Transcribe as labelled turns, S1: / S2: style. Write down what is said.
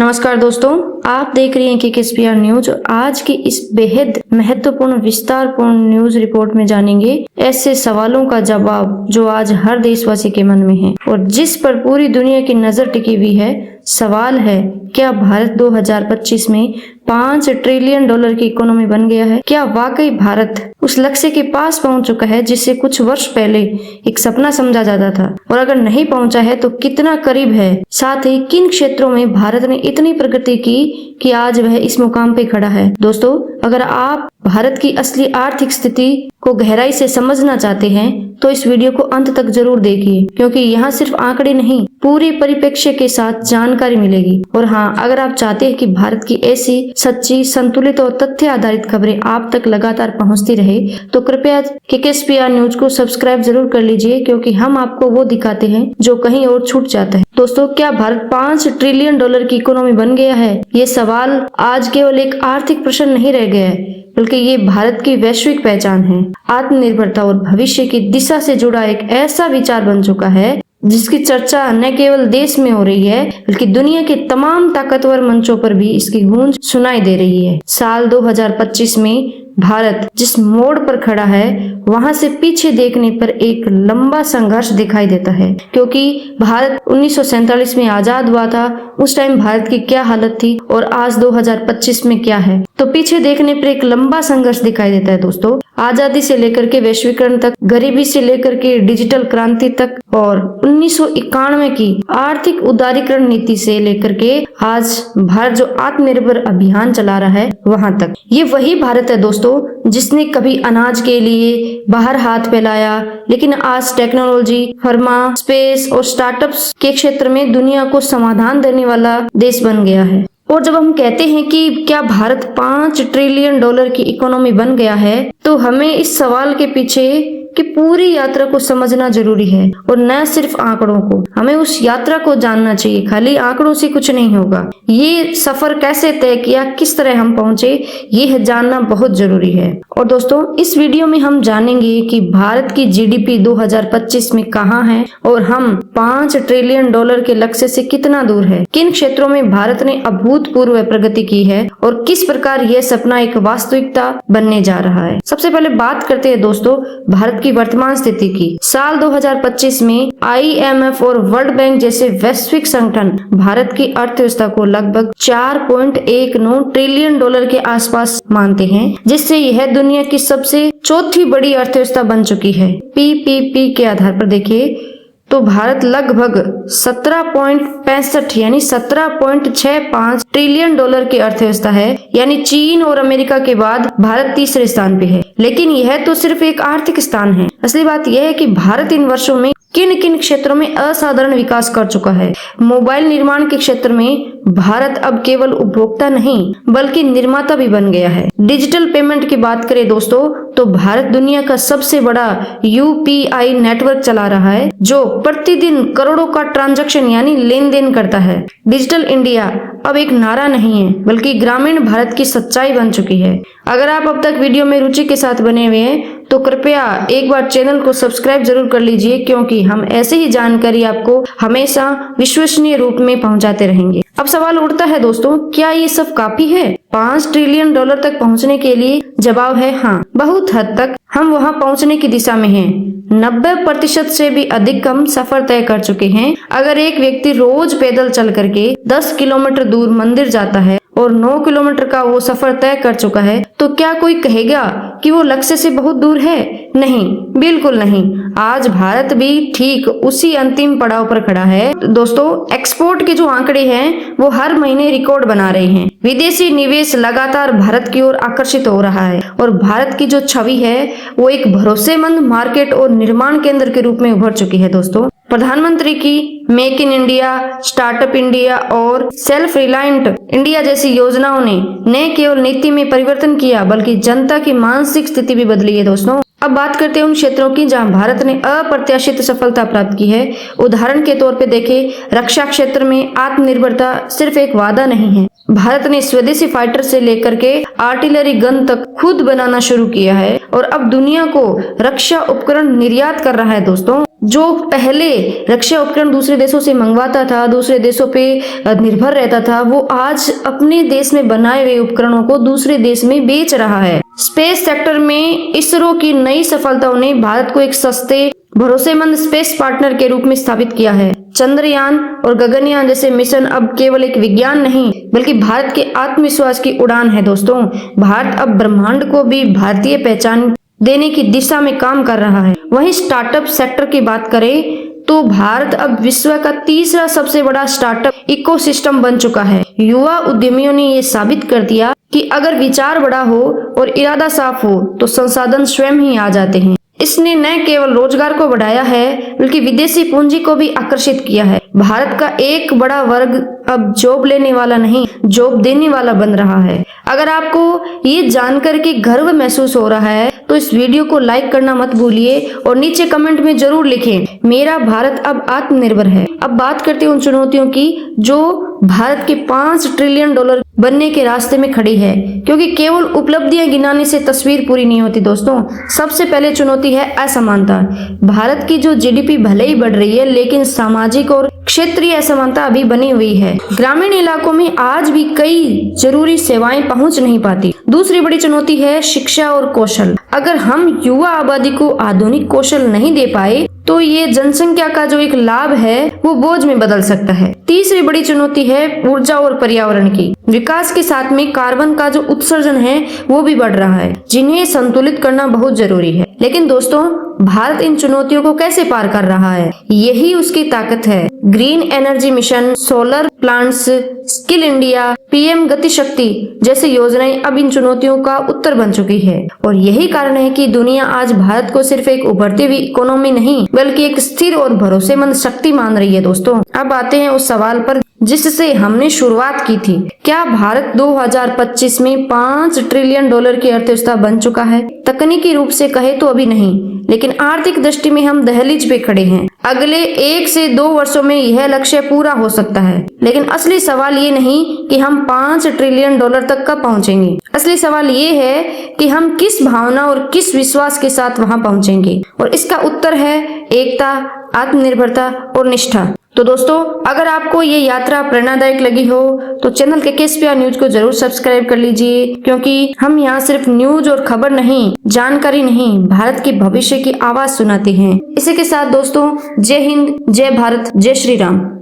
S1: नमस्कार दोस्तों, आप देख रहे हैं KKSPR न्यूज। आज की इस बेहद महत्वपूर्ण विस्तारपूर्ण न्यूज रिपोर्ट में जानेंगे ऐसे सवालों का जवाब जो आज हर देशवासी के मन में है और जिस पर पूरी दुनिया की नजर टिकी हुई है। सवाल है, क्या भारत 2025 में $5 ट्रिलियन की इकोनॉमी बन गया है? क्या वाकई भारत उस लक्ष्य के पास पहुंच चुका है जिसे कुछ वर्ष पहले एक सपना समझा जाता था? और अगर नहीं पहुंचा है तो कितना करीब है? साथ ही किन क्षेत्रों में भारत ने इतनी प्रगति की कि आज वह इस मुकाम पे खड़ा है? दोस्तों, अगर आप भारत की असली आर्थिक स्थिति को गहराई से समझना चाहते हैं तो इस वीडियो को अंत तक जरूर देखिए, क्योंकि यहाँ सिर्फ आंकड़े नहीं, पूरे परिप्रेक्ष्य के साथ जानकारी मिलेगी। और हाँ, अगर आप चाहते हैं कि भारत की ऐसी सच्ची, संतुलित और तथ्य आधारित खबरें आप तक लगातार पहुंचती रहे तो कृपया KKSPR न्यूज को सब्सक्राइब जरूर कर लीजिए, क्योंकि हम आपको वो दिखाते हैं जो कहीं और छूट जाता है। दोस्तों, क्या भारत $5 ट्रिलियन की इकोनॉमी बन गया है? ये सवाल आज केवल एक आर्थिक प्रश्न नहीं रह गया है, बल्कि ये भारत की वैश्विक पहचान है। आत्मनिर्भरता और भविष्य की दिशा से जुड़ा एक ऐसा विचार बन चुका है जिसकी चर्चा न केवल देश में हो रही है, बल्कि दुनिया के तमाम ताकतवर मंचों पर भी इसकी गूंज सुनाई दे रही है। साल 2025 में भारत जिस मोड़ पर खड़ा है, वहां से पीछे देखने पर एक लंबा संघर्ष दिखाई देता है, क्योंकि भारत 1947 में आजाद हुआ था। उस टाइम भारत की क्या हालत थी और आज 2025 में क्या है, तो पीछे देखने पर एक लंबा संघर्ष दिखाई देता है। दोस्तों, आजादी से लेकर के वैश्वीकरण तक, गरीबी से लेकर के डिजिटल क्रांति तक और 1991 की आर्थिक उदारीकरण नीति से लेकर के आज भारत जो आत्मनिर्भर अभियान चला रहा है वहां तक, ये वही भारत है दोस्तों जिसने कभी अनाज के लिए बाहर हाथ फैलाया, लेकिन आज टेक्नोलॉजी, फार्मा, स्पेस और स्टार्टअप्स के क्षेत्र में दुनिया को समाधान देने वाला देश बन गया है। और जब हम कहते हैं कि क्या भारत $5 ट्रिलियन की इकोनॉमी बन गया है, तो हमें इस सवाल के पीछे कि पूरी यात्रा को समझना जरूरी है और न सिर्फ आंकड़ों को। हमें उस यात्रा को जानना चाहिए, खाली आंकड़ों से कुछ नहीं होगा। ये सफर कैसे तय किया, किस तरह हम पहुंचे, ये जानना बहुत जरूरी है। और दोस्तों, इस वीडियो में हम जानेंगे कि भारत की GDP 2025 में कहाँ है और हम $5 ट्रिलियन के लक्ष्य से कितना दूर है, किन क्षेत्रों में भारत ने अभूतपूर्व प्रगति की है और किस प्रकार यह सपना एक वास्तविकता बनने जा रहा है। सबसे पहले बात करते हैं दोस्तों भारत की वर्तमान स्थिति की। साल 2025 में IMF और वर्ल्ड बैंक जैसे वैश्विक संगठन भारत की अर्थव्यवस्था को लगभग $4.19 ट्रिलियन के आसपास मानते हैं, जिससे यह दुनिया की सबसे चौथी बड़ी अर्थव्यवस्था बन चुकी है। PPP के आधार पर देखिए तो भारत लगभग 17.65 यानी 17.65 ट्रिलियन की अर्थव्यवस्था है, यानी चीन और अमेरिका के बाद भारत तीसरे स्थान पे है। लेकिन यह तो सिर्फ एक आर्थिक स्थान है। असली बात यह है कि भारत इन वर्षों में किन किन क्षेत्रों में असाधारण विकास कर चुका है। मोबाइल निर्माण के क्षेत्र में भारत अब केवल उपभोक्ता नहीं बल्कि निर्माता भी बन गया है। डिजिटल पेमेंट की बात करें दोस्तों तो भारत दुनिया का सबसे बड़ा UPI नेटवर्क चला रहा है, जो प्रतिदिन करोड़ों का ट्रांजैक्शन यानी लेन देन करता है। डिजिटल इंडिया अब एक नारा नहीं है बल्कि ग्रामीण भारत की सच्चाई बन चुकी है। अगर आप अब तक वीडियो में रुचि के साथ बने हुए हैं तो कृपया एक बार चैनल को सब्सक्राइब जरूर कर लीजिए, क्योंकि हम ऐसे ही जानकारी आपको हमेशा विश्वसनीय रूप में पहुंचाते रहेंगे। अब सवाल उठता है दोस्तों, क्या ये सब काफी है $5 ट्रिलियन तक पहुंचने के लिए? जवाब है हाँ, बहुत हद तक हम वहां पहुंचने की दिशा में हैं। 90% से भी अधिक हम सफर तय कर चुके हैं। अगर एक व्यक्ति रोज पैदल चल करके 10 किलोमीटर दूर मंदिर जाता है और 9 किलोमीटर का वो सफर तय कर चुका है, तो क्या कोई कहेगा कि वो लक्ष्य से बहुत दूर है? नहीं, बिल्कुल नहीं। आज भारत भी ठीक उसी अंतिम पड़ाव पर खड़ा है। दोस्तों, एक्सपोर्ट के जो आंकड़े हैं वो हर महीने रिकॉर्ड बना रहे हैं। विदेशी निवेश लगातार भारत की ओर आकर्षित हो रहा है और भारत की जो छवि है वो एक भरोसेमंद मार्केट और निर्माण केंद्र के रूप में उभर चुकी है। दोस्तों, प्रधानमंत्री की make in India, startup India और सेल्फ रिलायंट इंडिया जैसी योजनाओं ने न केवल नीति में परिवर्तन किया बल्कि जनता की मानसिक स्थिति भी बदली है। दोस्तों, अब बात करते हैं उन क्षेत्रों की जहां भारत ने अप्रत्याशित सफलता प्राप्त की है। उदाहरण के तौर पे देखें, रक्षा क्षेत्र में आत्मनिर्भरता सिर्फ एक वादा नहीं है। भारत ने स्वदेशी फाइटर से लेकर के आर्टिलरी गन तक खुद बनाना शुरू किया है और अब दुनिया को रक्षा उपकरण निर्यात कर रहा है। दोस्तों, जो पहले रक्षा उपकरण दूसरे देशों से मंगवाता था, दूसरे देशों पे निर्भर रहता था, वो आज अपने देश में बनाए हुए उपकरणों को दूसरे देश में बेच रहा है। स्पेस सेक्टर में इसरो की नई सफलताओं ने भारत को एक सस्ते भरोसेमंद स्पेस पार्टनर के रूप में स्थापित किया है। चंद्रयान और गगनयान जैसे मिशन अब केवल एक विज्ञान नहीं बल्कि भारत के आत्मविश्वास की उड़ान है। दोस्तों, भारत अब ब्रह्मांड को भी भारतीय पहचान देने की दिशा में काम कर रहा है। वहीं स्टार्टअप सेक्टर की बात करें तो भारत अब विश्व का तीसरा सबसे बड़ा स्टार्टअप इकोसिस्टम बन चुका है। युवा उद्यमियों ने ये साबित कर दिया कि अगर विचार बड़ा हो और इरादा साफ हो तो संसाधन स्वयं ही आ जाते हैं। इसने न केवल रोजगार को बढ़ाया है बल्कि विदेशी पूंजी को भी आकर्षित किया है। भारत का एक बड़ा वर्ग अब जॉब लेने वाला नहीं, जॉब देने वाला बन रहा है। अगर आपको ये जानकर के गर्व महसूस हो रहा है तो इस वीडियो को लाइक करना मत भूलिए और नीचे कमेंट में जरूर लिखें, मेरा भारत अब आत्मनिर्भर है। अब बात करते हैं उन चुनौतियों की जो भारत के 5 ट्रिलियन डॉलर बनने के रास्ते में खड़ी है, क्योंकि केवल उपलब्धियां गिनाने से तस्वीर पूरी नहीं होती। दोस्तों, सबसे पहले चुनौती है असमानता। भारत की जो जीडीपी भले ही बढ़ रही है लेकिन सामाजिक और क्षेत्रीय असमानता अभी बनी हुई है। ग्रामीण इलाकों में आज भी कई जरूरी सेवाएं पहुंच नहीं पाती। दूसरी बड़ी चुनौती है शिक्षा और कौशल। अगर हम युवा आबादी को आधुनिक कौशल नहीं दे पाए तो ये जनसंख्या का जो एक लाभ है वो बोझ में बदल सकता है। तीसरी बड़ी चुनौती है ऊर्जा और पर्यावरण की। विकास के साथ में कार्बन का जो उत्सर्जन है वो भी बढ़ रहा है, जिन्हें संतुलित करना बहुत जरूरी है। लेकिन दोस्तों, भारत इन चुनौतियों को कैसे पार कर रहा है, यही उसकी ताकत है। Green energy mission, solar plants, skill India, PM गति शक्ति जैसे योजनाएं अब इन चुनौतियों का उत्तर बन चुकी है। और यही कारण है कि दुनिया आज भारत को सिर्फ एक उभरती हुई इकोनॉमी नहीं बल्कि एक स्थिर और भरोसेमंद शक्ति मान रही है। दोस्तों, अब आते हैं उस सवाल पर जिससे हमने शुरुआत की थी। क्या भारत 2025 में 5 ट्रिलियन डॉलर की अर्थव्यवस्था बन चुका है? तकनीकी रूप से कहे तो अभी नहीं, लेकिन आर्थिक दृष्टि में हम दहलीज पे खड़े हैं। अगले 1 से 2 वर्षों में यह लक्ष्य पूरा हो सकता है। लेकिन असली सवाल ये नहीं कि हम 5 ट्रिलियन डॉलर तक कब पहुंचेंगे। असली सवाल ये है कि हम किस भावना और किस विश्वास के साथ वहां पहुंचेंगे। और इसका उत्तर है एकता, आत्मनिर्भरता और निष्ठा। तो दोस्तों, अगर आपको ये यात्रा प्रेरणादायक लगी हो तो चैनल के केएसपीआर न्यूज को जरूर सब्सक्राइब कर लीजिए, क्योंकि हम यहाँ सिर्फ न्यूज और खबर नहीं, जानकारी नहीं, भारत के भविष्य की आवाज सुनाते हैं। इसी के साथ दोस्तों, जय हिंद, जय भारत, जय श्री राम।